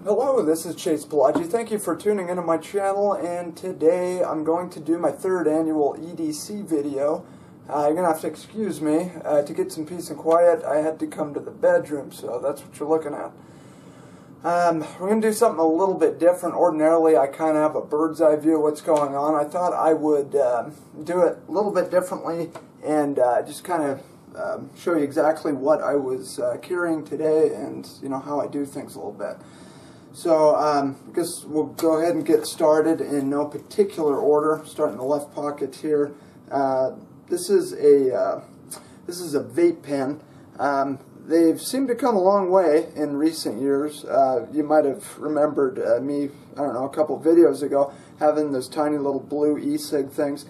Hello, this is Chase Pelagi. Thank you for tuning into my channel, and today I'm going to do my third annual EDC video. You're going to have to excuse me. To get some peace and quiet, I had to come to the bedroom, so that's what you're looking at. We're going to do something a little bit different. Ordinarily, I kind of have a bird's eye view of what's going on. I thought I would do it a little bit differently and just kind of show you exactly what I was carrying today and how I do things a little bit. So I guess we'll go ahead and get started in no particular order. Start in the left pocket here. This is a vape pen. They've seemed to come a long way in recent years. You might have remembered me, I don't know, a couple videos ago having those tiny little blue e-cig things.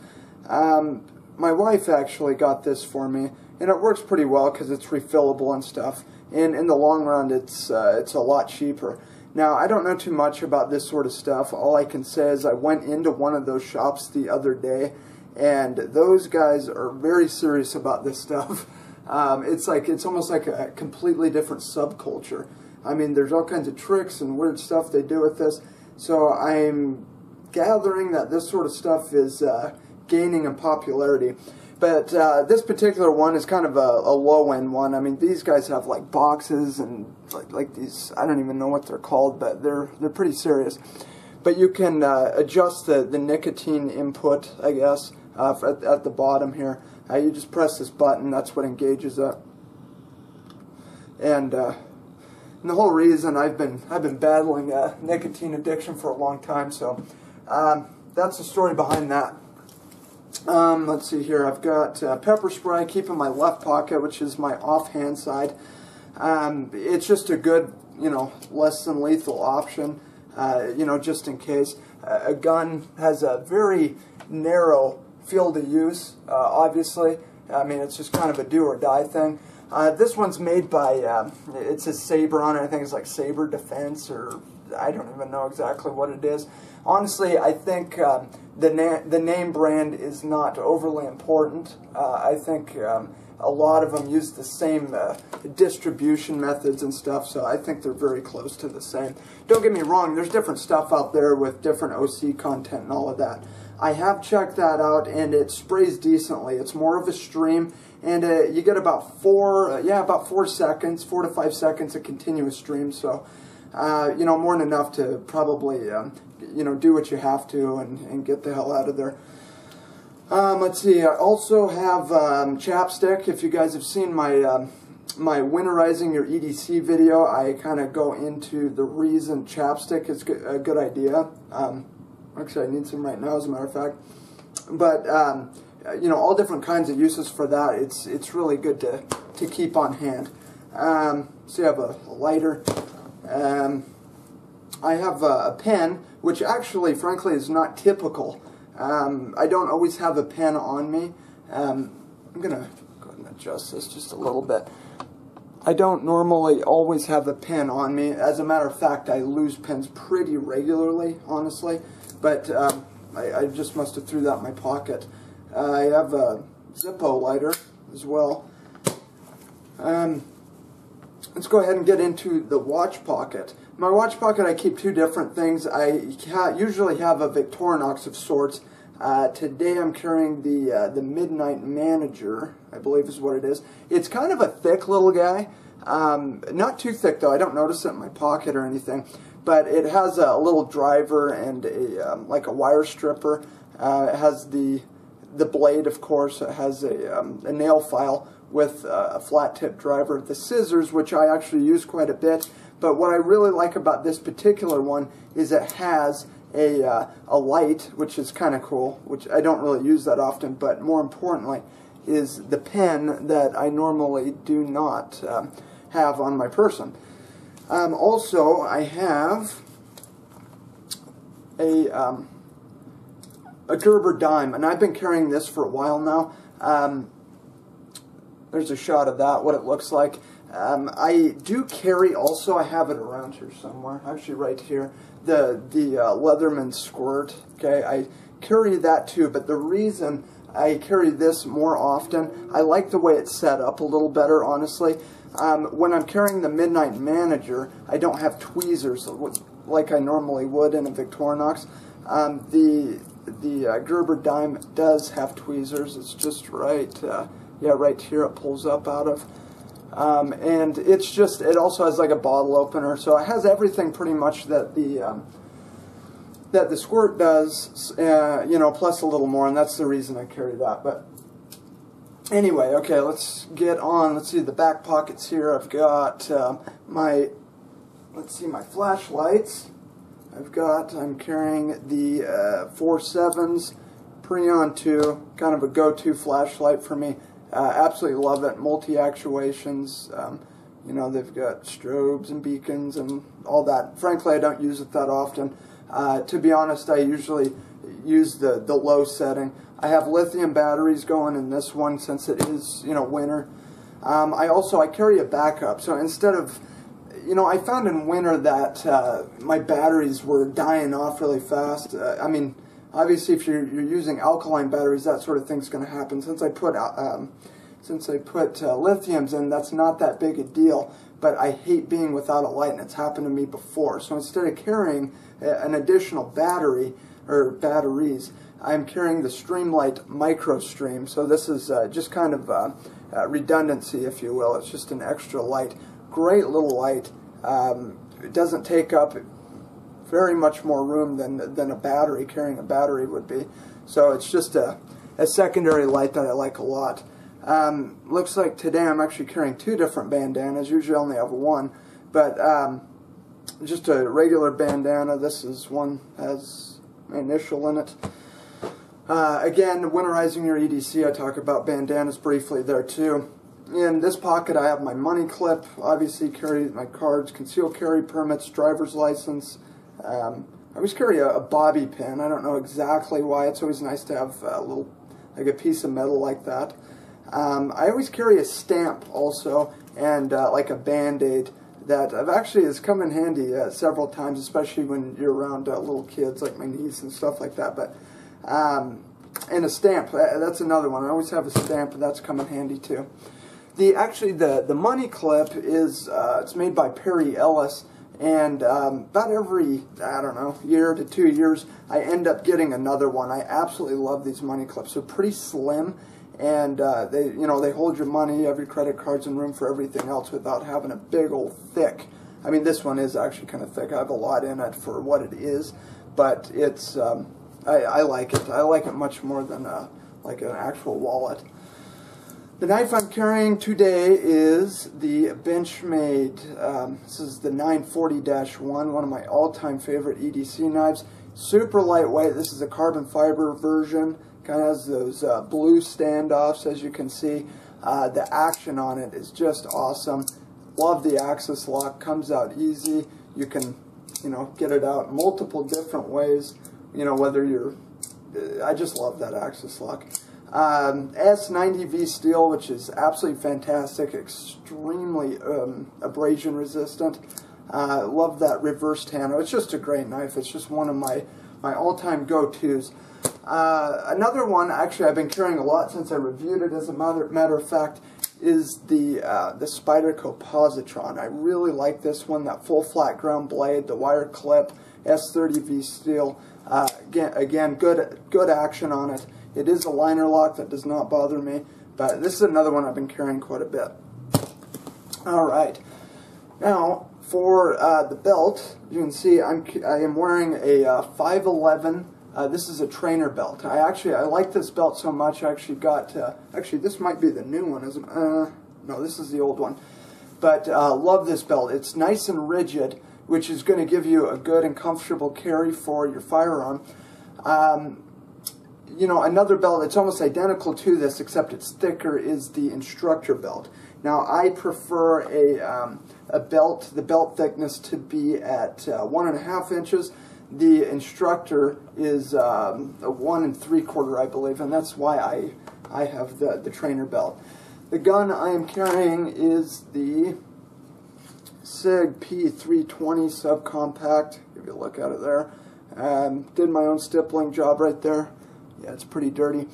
My wife actually got this for me, and it works pretty well because it's refillable and stuff. And in the long run, it's a lot cheaper. Now, I don't know too much about this sort of stuff. All I can say is I went into one of those shops the other day, and those guys are very serious about this stuff. It's almost like a completely different subculture. I mean, there's all kinds of tricks and weird stuff they do with this. So I'm gathering that this sort of stuff is gaining in popularity. But this particular one is kind of a low-end one. I mean, these guys have like boxes and like these, I don't even know what they're called, but they're pretty serious. But you can adjust the nicotine input, I guess, at the bottom here. You just press this button, that's what engages it. And the whole reason I've been battling nicotine addiction for a long time, so that's the story behind that. Let's see here, I've got pepper spray, I keep in my left pocket, which is my offhand side. It's just a good, less than lethal option, just in case. A gun has a very narrow field of use, obviously. I mean, it's just kind of a do or die thing. This one's made by, it says Saber on it, I think it's like Saber Defense, or I don't even know exactly what it is. Honestly, I think the name brand is not overly important. I think a lot of them use the same distribution methods and stuff, so I think they're very close to the same. Don't get me wrong, there's different stuff out there with different OC content and all of that. I have checked that out, and it sprays decently. It's more of a stream, and you get about 4 seconds, 4 to 5 seconds of continuous stream, so more than enough to probably do what you have to and get the hell out of there. Let's see, I also have chapstick. If you guys have seen my my winterizing your EDC video, I kind of go into the reason chapstick is a good idea. Actually, I need some right now, as a matter of fact. But all different kinds of uses for that. It's really good to keep on hand. So you have a lighter. I have a pen, which actually, frankly, is not typical. I don't always have a pen on me. I'm going to go ahead and adjust this just a little bit. I don't normally always have a pen on me. As a matter of fact, I lose pens pretty regularly, honestly. But I just must have threw that in my pocket. I have a Zippo lighter as well. Let's go ahead and get into the watch pocket. In my watch pocket, I keep two different things. I usually have a Victorinox of sorts. Today I'm carrying the Midnight Manager, I believe is what it is. It's kind of a thick little guy. Not too thick though, I don't notice it in my pocket or anything. But it has a little driver and like a wire stripper. It has the blade, of course. It has a nail file with a flat tip driver. The scissors, which I actually use quite a bit. But what I really like about this particular one is it has a light, which is kind of cool, which I don't really use that often. But more importantly is the pen that I normally do not have on my person. Also, I have a Gerber dime, and I've been carrying this for a while now. There's a shot of that, what it looks like. I do carry also, I have it around here somewhere, actually right here, the Leatherman Squirt. Okay, I carry that too, but the reason I carry this more often, I like the way it's set up a little better, honestly. When I'm carrying the Midnight Manager, I don't have tweezers like I normally would in a Victorinox. The Gerber dime does have tweezers. It's just right, yeah, right here it pulls up out of. And it's just, it also has like a bottle opener, so it has everything pretty much that the Squirt does, you know, plus a little more, and that's the reason I carry that. But anyway, okay, let's get on. Let's see the back pockets here. I've got my flashlights. I'm carrying the 4.7s Preon 2, kind of a go-to flashlight for me. Absolutely love it. Multi-actuations. You know, they've got strobes and beacons and all that. Frankly, I don't use it that often. To be honest, I usually use the low setting. I have lithium batteries going in this one since it is, you know, winter. I carry a backup, so instead of, you know, I found in winter that my batteries were dying off really fast. I mean, obviously, if you're using alkaline batteries, that sort of thing's going to happen. Since I put lithiums in, that's not that big a deal. But I hate being without a light, and it's happened to me before. So instead of carrying an additional battery or batteries, I'm carrying the Streamlight Micro Stream. So this is just kind of redundancy, if you will. It's just an extra light. Great little light. It doesn't take up very much more room than a battery, carrying a battery would be. So it's just a secondary light that I like a lot. Looks like today I'm actually carrying two different bandanas. Usually I only have one, but just a regular bandana. This is one has my initial in it. Again, winterizing your EDC, I talk about bandanas briefly there too. In this pocket I have my money clip, obviously carry my cards, concealed carry permits, driver's license. I always carry a bobby pin. I don't know exactly why. It's always nice to have a little, like a piece of metal like that. I always carry a stamp also, and like a Band-Aid that has come in handy several times, especially when you're around little kids like my niece and stuff like that. But and a stamp, that's another one. I always have a stamp, and that's come in handy too. The money clip is it's made by Perry Ellis, and about every, I don't know, year to 2 years, I end up getting another one. I absolutely love these money clips. They're pretty slim, and they hold your money, you have your credit cards, and room for everything else without having a big old thick. I mean, this one is actually kind of thick. I have a lot in it for what it is, but it's I like it. I like it much more than like an actual wallet. The knife I'm carrying today is the Benchmade. This is the 940-1, one of my all-time favorite EDC knives. Super lightweight. This is a carbon fiber version. Kind of has those blue standoffs, as you can see. The action on it is just awesome. Love the axis lock. Comes out easy. You can, you know, get it out multiple different ways. You know, whether you're... I just love that axis lock. S90V steel, which is absolutely fantastic, extremely abrasion resistant. Love that reversed handle. It's just a great knife. It's just one of my all-time go-tos. Another one, actually, I've been carrying a lot since I reviewed it, as a matter of fact, is the Spyderco Positron. I really like this one, that full flat ground blade, the wire clip, S30V steel. Again, good action on it. It is a liner lock that does not bother me, but this is another one I've been carrying quite a bit. Alright, now for the belt, you can see I am wearing a 511. This is a trainer belt. I like this belt so much. I actually got, actually this might be the new one, isn't it? No, this is the old one. But love this belt. It's nice and rigid, which is going to give you a good and comfortable carry for your firearm. You know, another belt that's almost identical to this, except it's thicker, is the instructor belt. Now, I prefer the belt thickness to be at 1.5 inches. The instructor is 1 3/4, I believe, and that's why I have the trainer belt. The gun I am carrying is the Sig P320 COMPACT. Give you a look at it there. Did my own stippling job right there. Yeah, it's pretty dirty.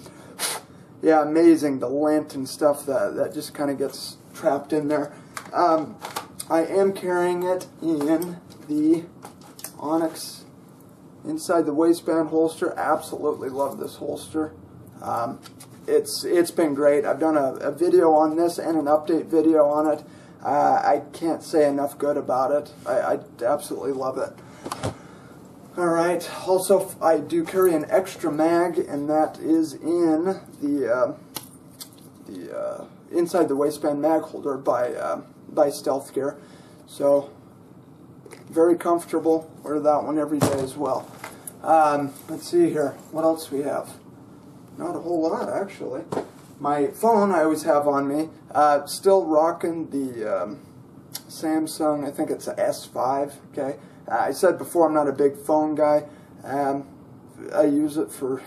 Yeah, amazing, the lint and stuff that just kind of gets trapped in there. I am carrying it in the Onyx inside the waistband holster. Absolutely love this holster. It's been great. I've done a video on this and an update video on it. I can't say enough good about it. I absolutely love it. Alright, also I do carry an extra mag, and that is in the inside the waistband mag holder by Stealth Gear. So very comfortable. Wear that one every day as well. Let's see here. What else we have? Not a whole lot, actually. My phone I always have on me. Still rocking the Samsung, I think it's a S5. Okay. I said before I'm not a big phone guy. I use it for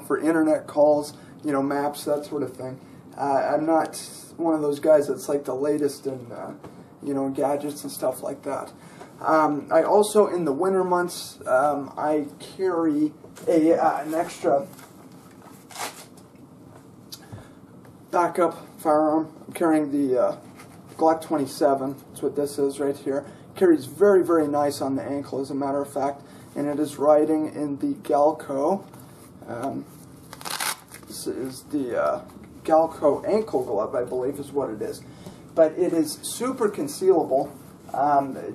for internet calls, maps, that sort of thing. I'm not one of those guys that's like the latest in gadgets and stuff like that. I also, in the winter months, I carry an extra backup firearm. I'm carrying the Glock 27. That's what this is right here. Carries very, very nice on the ankle, as a matter of fact, and it is riding in the Galco. This is the Galco ankle glove, I believe is what it is. But it is super concealable,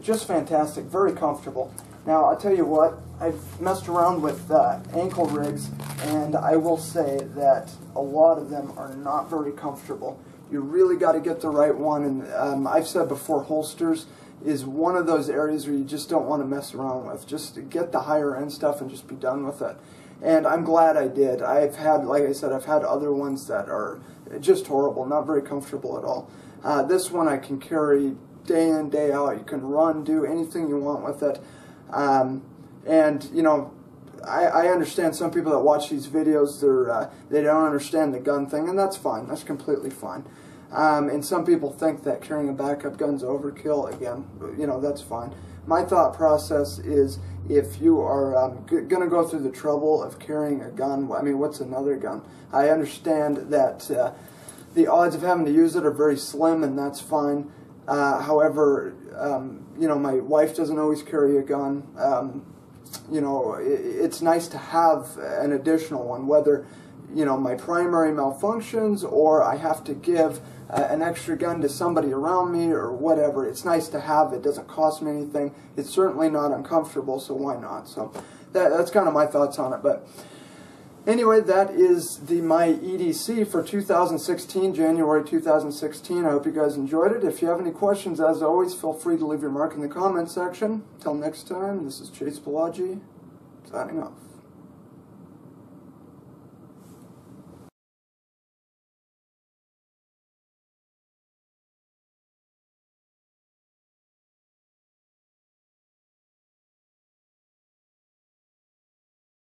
just fantastic, very comfortable. Now, I'll tell you what, I've messed around with ankle rigs, and I will say that a lot of them are not very comfortable. You really got to get the right one, and I've said before, holsters is one of those areas where you just don't want to mess around with. Just get the higher end stuff and just be done with it. And I'm glad I did. I've had, like I said, I've had other ones that are just horrible, not very comfortable at all. This one I can carry day in, day out. You can run, do anything you want with it. And, I understand some people that watch these videos, they don't understand the gun thing, and that's fine. That's completely fine. And some people think that carrying a backup gun's overkill. Again, that's fine. My thought process is, if you are going to go through the trouble of carrying a gun, I mean, what's another gun? I understand that the odds of having to use it are very slim, and that's fine. However, my wife doesn't always carry a gun. It's nice to have an additional one, whether my primary malfunctions or I have to give an extra gun to somebody around me or whatever. It's nice to have. It doesn't cost me anything. It's certainly not uncomfortable, so why not? So that's kind of my thoughts on it. But anyway, that is my EDC for 2016, January 2016. I hope you guys enjoyed it. If you have any questions, as always, feel free to leave your mark in the comment section. Till next time, this is Chase Pelagi, signing off.